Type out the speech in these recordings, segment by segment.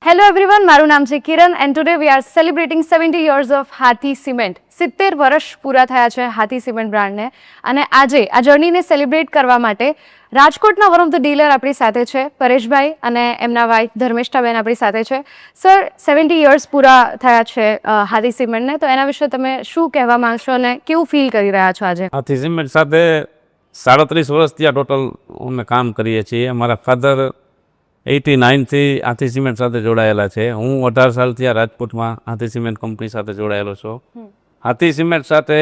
Hello everyone, મારું નામ છે Kiran and today we are celebrating 70 years of Hathi cement. 70 વર્ષ પૂરા થયા છે હાથી સિમેન્ટ બ્રાન્ડને, અને આજે આ જર્નીને સેલિબ્રેટ કરવા માટે રાજકોટના વન ઓફ ધ ડીલર આપણી સાથે છે પરેશભાઈ અને એમના વાઇફ ધર્મિષ્ઠાબેન આપણી સાથે છે. સર, 70 યર્સ પૂરા થયા છે હાથી સિમેન્ટને, તો એના વિશે તમે શું કહેવા માંગશો અને કેવું ફીલ કરી રહ્યા છો આજે? હાથી સિમેન્ટ સાથે 37 વર્ષથી આ ટોટલ અમે કામ કરીએ છીએ. અમારા ફાધર 89થી હાથી સિમેન્ટ સાથે જોડાયેલા છે. હું 18 સાલથી આ રાજકોટમાં હાથી સિમેન્ટ કંપની સાથે જોડાયેલો છું. હાથી સિમેન્ટ સાથે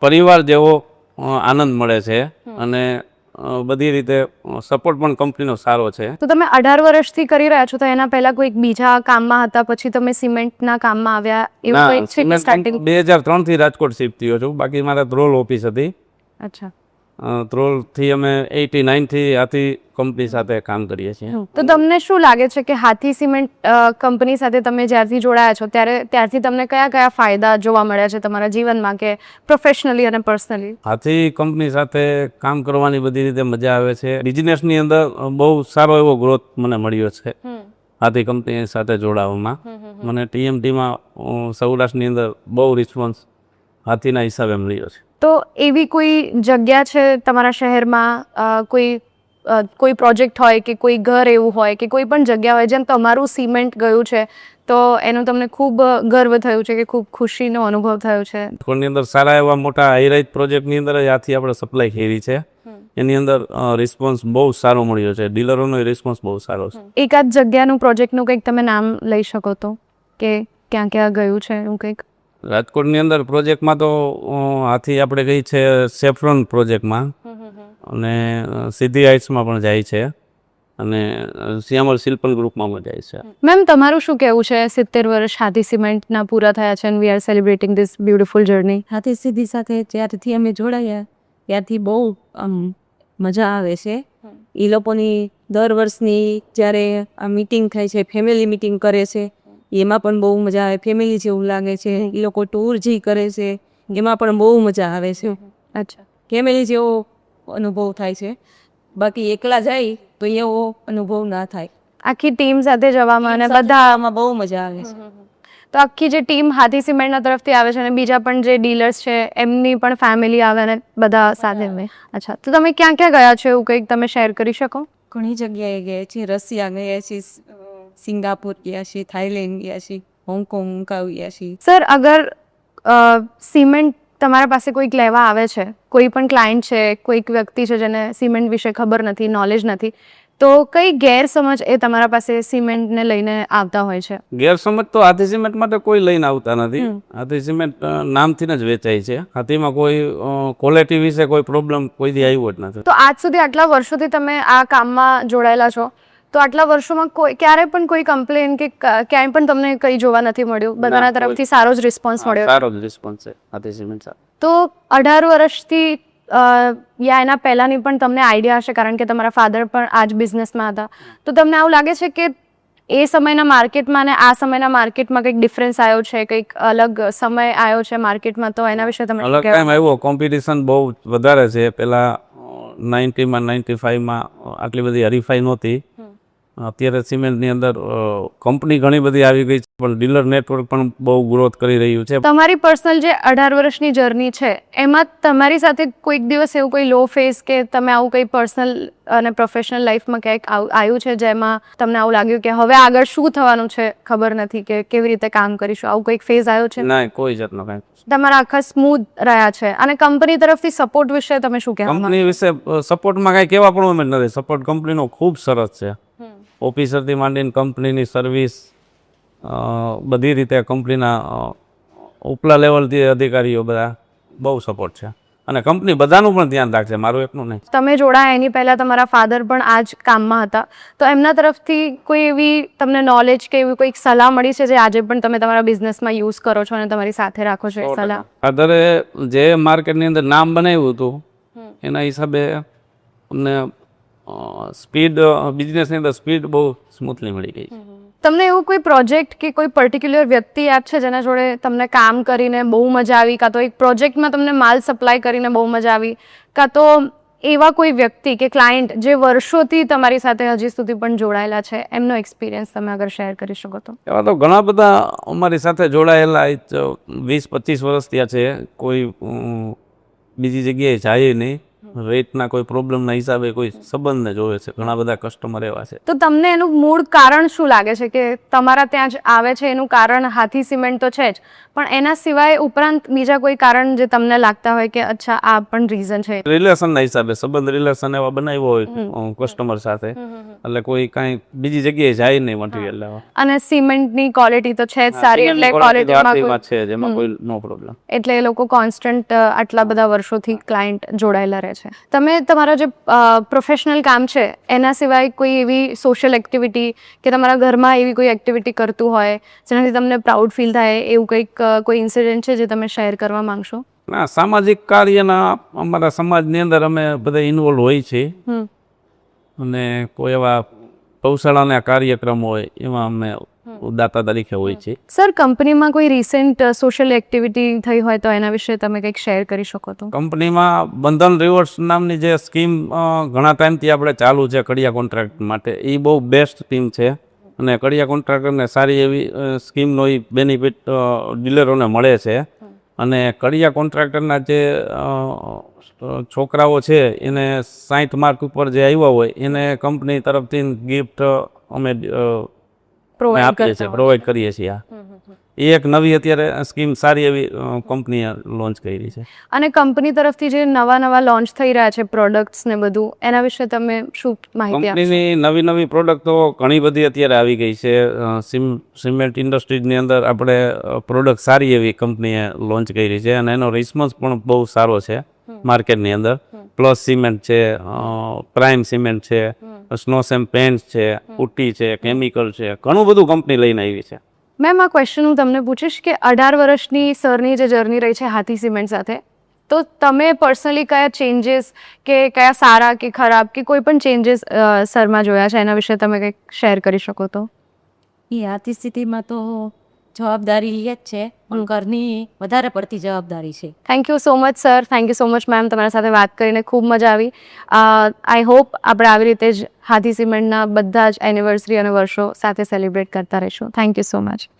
પરિવાર જેવો આનંદ મળે છે અને બધી રીતે સપોર્ટ પણ કંપનીનો સારો છે. તો તમે 18 વર્ષથી કરી રહ્યા છો, તો એના પહેલા કોઈક બીજા કામમાં હતા, પછી તમે સિમેન્ટના કામમાં આવ્યા, એવું કંઈક છે સ્ટાર્ટિંગ? 2003થી રાજકોટ શિફ્ટ થયો છું. બાકી મારા ધ્રોલ ઓફિસ હતી. અચ્છા. ધ્રોલથી અમે 89થી હાથી કંપની સાથે કામ કરીએ છીએ. તો તમને શું લાગે છે કે હાથી સિમેન્ટ કંપની સાથે તમે જ્યારથી જોડાયા છો ત્યારથી તમને કયા કયા ફાયદા જોવા મળ્યા છે તમારા જીવનમાં, કે પ્રોફેશનલી અને પર્સનલી? હાથી કંપની સાથે કામ કરવાની બધી રીતે મજા આવે છે. બિઝનેસની અંદર બહુ સારો એવો ગ્રોથ મને મળ્યો છે હાથી કંપની સાથે જોડાવામાં. મને TMTમાં સૌરાષ્ટ્રની અંદર બહુ રિસ્પોન્સ હાથીના હિસાબે મળ્યો છે. તો એવી કોઈ જગ્યા છે તમારા શહેરમાં, કોઈ પ્રોજેક્ટ હોય કે કોઈ ઘર એવું હોય કે કોઈ પણ જગ્યા હોય જેમ તમારું સિમેન્ટ ગયું છે, તો એનું તમને ખૂબ ગર્વ થયું છે કે ખૂબ ખુશીનો અનુભવ થયો છે? રાજકોટની અંદર સારા એવા મોટા હાઈરાઇઝ પ્રોજેક્ટની અંદર હાથી આપણે સપ્લાય કરી છે. એની અંદર રિસ્પોન્સ બહુ સારો મળ્યો છે. ડીલરોનો રિસ્પોન્સ બહુ સારો છે. એકાદ જગ્યાનું પ્રોજેક્ટનું કંઈક તમે નામ લઈ શકો તો, કે ક્યાં ક્યાં ગયું છે એવું કંઈક? રાજકોટની અંદર પ્રોજેક્ટમાં તો હાથી આપણે ગઈ છે સેફ્રોન પ્રોજેક્ટમાં, અને સિદ્ધિ હાઇટ્સમાં પણ જાય છે, અને શ્યામલ શિલ્પન ગ્રુપમાં પણ જાય છે. મેમ, તમારું શું કહેવું છે? 70 વર્ષ હાથી સિમેન્ટના પૂરા થયા છે, and we are celebrating this beautiful journey. Hathi સિદ્ધિ સાથે જ્યારથી અમે જોડાયા ત્યારથી બહુ મજા આવે છે. એ લોકોની દર વર્ષની જ્યારે આ મિટિંગ થાય છે, ફેમિલી મિટિંગ કરે છે, એમાં પણ બહુ મજા આવે. ફેમિલી જેવું લાગે છે. એ લોકો ટૂર જે કરે છે એમાં પણ બહુ મજા આવે છે. અચ્છા. ફેમિલી જેવો અનુભવ થાય છે. બાકી એકલા જાય તો એવો અનુભવ ના થાય. આખી ટીમ સાથે જવામાં અને બધા, આમાં બહુ મજા આવે છે. તો આખી જે ટીમ હાથી સિમેન્ટના તરફથી આવે છે અને બીજા પણ જે ડીલર્સ છે એમની પણ ફેમિલી આવે અને બધા સાથે આવે. અચ્છા, તો તમે ક્યાં ક્યાં ગયા છો એવું કંઈક તમે શેર કરી શકો? ઘણી જગ્યાએ ગયા છીએ. રશિયા ગયા છીએ, સિંગાપુર ગયા છીએ, થાઈલેન્ડ ગયા છીએ, હોંગકોંગ ગયા છીએ. સર, અગર સિમેન્ટ તમારા પાસે કોઈક લેવા આવે છે, કોઈ પણ ક્લાયન્ટ છે, કોઈક વ્યક્તિ છે જેને સિમેન્ટ વિશે ખબર નથી, નોલેજ નથી, તો કઈ ગેરસમજ એ તમારા પાસે સિમેન્ટને લઈને આવતા હોય છે? ગેરસમજ તો હાથી સિમેન્ટ માટે કોઈ લઈને આવતા નથી. હાથી સિમેન્ટ નામથી જ વેચાય છે. હાથીમાં કોઈ ક્વોલિટી વિશે કોઈ પ્રોબ્લેમ કોઈ દી આવ્યો જ નથી. તો આજ સુધી આટલા વર્ષોથી તમે આ કામમાં જોડાયેલા છો, તો આટલા વર્ષોમાં ક્યારે પણ કોઈ કમ્પ્લેન કે ક્યાંય પણ તમને કંઈ જોવા નથી મળ્યું? બધાના તરફથી સારો જ રિસ્પોન્સ મળ્યો? સારો જ રિસ્પોન્સ છે હાથી સિમેન્ટ સાથે. તો 18 વર્ષથી યા એના પહેલાંની પણ તમને આઈડિયા હશે, કારણ કે તમારા ફાધર પણ આ જ બિઝનેસમાં હતા, તો તમને આવું લાગે છે કે એ સમયના માર્કેટમાં અને આ સમયના માર્કેટમાં કંઈક ડિફરન્સ આવ્યો છે, કંઈક અલગ સમય આવ્યો છે માર્કેટમાં? તો એના વિશે તમે અલગ ટાઈમ આવ્યો. કોમ્પિટિશન બહુ વધારે છે. પહેલાં 90માં 95માં આટલી બધી હરીફાઈ નહોતી. અત્યારે સિમેન્ટની અંદર કંપની ઘણી બધી આવી ગઈ છે, પણ ડીલર નેટવર્ક પણ બહુ ગ્રોથ કરી રહ્યું છે. તમારી પર્સનલ જે 18 વર્ષની જર્ની છે એમાં તમારી સાથે કોઈક દિવસ એવું કોઈ લો ફેસ કે તમે આવું કંઈ પર્સનલ અને પ્રોફેશનલ લાઈફમાં ક્યાંક આવ્યું છે જેમાં તમને આવું લાગ્યું કે હવે આગળ શું થવાનું છે ખબર નથી, કે કેવી રીતે કામ કરીશું, આવું કંઈક ફેઝ આવ્યો છે? ના, કોઈ જાતનો કાંઈ. તમારા આખા સ્મૂથ રહ્યા છે. અને કંપની તરફથી સપોર્ટ વિશે તમે શું કહેવા? કંપની વિશે સપોર્ટમાં કાંઈ કહેવા પણ અમે નથી. સપોર્ટ કંપનીનો ખૂબ સરસ છે. ઓફિસરથી માંડીને કંપનીની સર્વિસ બધી રીતે કંપનીના ઉપલા લેવલથી અધિકારીઓ બધા બહુ સપોર્ટ છે, અને કંપની બધાનું પણ ધ્યાન રાખશે, મારું એકનું નહીં. તમે જોડાયા એની પહેલાં તમારા ફાધર પણ આ જ કામમાં હતા, તો એમના તરફથી કોઈ એવી તમને નોલેજ કે એવી કોઈક સલાહ મળી છે જે આજે પણ તમે તમારા બિઝનેસમાં યુઝ કરો છો અને તમારી સાથે રાખો છો? એ સલાહ ફાધરે જે માર્કેટની અંદર નામ બનાવ્યું હતું એના હિસાબે અમને સ્પીડ, બિઝનેસની અંદર સ્પીડ બહુ સ્મૂથલી મળી ગઈ. તમને એવું કોઈ પ્રોજેક્ટ કે કોઈ પર્ટિક્યુલર વ્યક્તિ યાદ છે જેના જોડે તમને કામ કરીને બહુ મજા આવી, કાં તો એક પ્રોજેક્ટમાં તમને માલ સપ્લાય કરીને બહુ મજા આવી, કાં તો એવા કોઈ વ્યક્તિ કે ક્લાયન્ટ જે વર્ષોથી તમારી સાથે હજી સુધી પણ જોડાયેલા છે એમનો એક્સપિરિયન્સ તમે અગર શેર કરી શકો તો. એવા તો ઘણા બધા અમારી સાથે જોડાયેલા 20-25 વર્ષ થયા છે. કોઈ બીજી જગ્યાએ જાય નહીં, રેટના કોઈ પ્રોબ્લેમના હિસાબે કોઈ સંબંધને જોવે છે. ઘણા બધા કસ્ટમર એવા છે. તો તમને એનું મૂળ કારણ શું લાગે છે કે તમારા ત્યાં જ આવે છે? એનું કારણ હાથી સિમેન્ટ તો છે જ, પણ એના સિવાય ઉપરાંત બીજા કોઈ કારણ જે તમને લાગતા હોય કે અચ્છા આ પણ રીઝન છે? રિલેશનના હિસાબે, સંબંધ રિલેશન એવા બનાવ્યો હોય કસ્ટમર સાથે, એટલે કોઈ કાંઈ બીજી જગ્યાએ જાય નહીં મટીરિયલ લેવા. અને સિમેન્ટની ક્વોલિટી તો છે જ સારી, એટલે ક્વોલિટીમાં છે જેમાં કોઈ નો પ્રોબ્લેમ. એટલે એ લોકો કોન્સ્ટન્ટ આટલા બધા વર્ષોથી ક્લાયન્ટ જોડાયેલા રહે છે. તમે તમારા જે પ્રોફેશનલ કામ છે એના સિવાય કોઈ એવી સોશિયલ એક્ટિવિટી કે તમારા ઘરમાં એવી કોઈ એક્ટિવિટી કરતું હોય જેનાથી તમને પ્રાઉડ ફીલ થાય, એવું કંઈક કોઈ ઇન્સિડન્ટ છે જે તમે શેર કરવા માંગશો? ના, સામાજિક કાર્યના અમારા સમાજની અંદર અમે બધા ઇન્વોલ્વ હોય છે, અને કોઈ એવા ગૌશાળાના કાર્યક્રમ હોય એમાં અમે દાતા તરીકે હોય છે. સર, કંપનીમાં કોઈ રિસેન્ટ સોશિયલ એક્ટિવિટી થઈ હોય તો એના વિશે તમે કંઈક શેર કરી શકો તો? કંપનીમાં બંધન રિવોર્ડ્સ નામની જે સ્કીમ ઘણા ટાઈમથી આપણે ચાલુ છે કડિયા કોન્ટ્રાક્ટ માટે, એ બહુ બેસ્ટ સ્કીમ છે, અને કડિયા કોન્ટ્રાક્ટરને સારી એવી સ્કીમનો એ બેનિફિટ ડીલરોને મળે છે. અને કડિયા કોન્ટ્રાક્ટરના જે છોકરાઓ છે એને 60 માર્ક ઉપર જે આવ્યા હોય એને કંપની તરફથી ગિફ્ટ અમે પ્રોવાઈડ કરીએ છીએ. એ એક નવી અત્યારે સ્કીમ સારી એવી કંપનીએ લોન્ચ કરી છે. અને કંપની તરફથી જે નવા લોન્ચ થઈ રહ્યા છે પ્રોડક્ટ્સ ને બધું, એના વિશે તમે શું માહિતી આપશો? કંપનીની નવી પ્રોડક્ટો ઘણી બધી અત્યારે આવી ગઈ છે. સિમેન્ટ ઇન્ડસ્ટ્રીઝની અંદર આપણે પ્રોડક્ટ સારી એવી કંપનીએ લોન્ચ કરી છે, અને એનો રિસ્પોન્સ પણ બહુ સારો છે માર્કેટની અંદર. પ્લસ સિમેન્ટ છે, પ્રાઇમ સિમેન્ટ છે, સ્નોસેમ પેન્ટ છે, પુટ્ટી છે, કેમિકલ છે, ઘણું બધું કંપની લઈને આવી છે. મેમ, આ ક્વેશ્ચન હું તમને પૂછીશ કે 18 વર્ષની સરની જે જર્ની રહી છે હાથી સિમેન્ટ સાથે, તો તમે પર્સનલી કયા ચેન્જીસ કે કયા સારા કે ખરાબ કે કોઈ પણ ચેન્જીસ સરમાં જોયા છે, એના વિશે તમે કંઈક શેર કરી શકો તો? એ હાથી સ્થિતિમાં તો જવાબદારી એ જ છે, પણ ઘરની વધારે પડતી જવાબદારી છે. Thank you so much sir, thank you so much ma'am. તમારા સાથે વાત કરીને ખૂબ મજા આવી. આઈ હોપ આપણે આવી રીતે જ હાથી સિમેન્ટના બધા જ એનિવર્સરી અને વર્ષો સાથે સેલિબ્રેટ કરતા રહીશું. Thank you so much.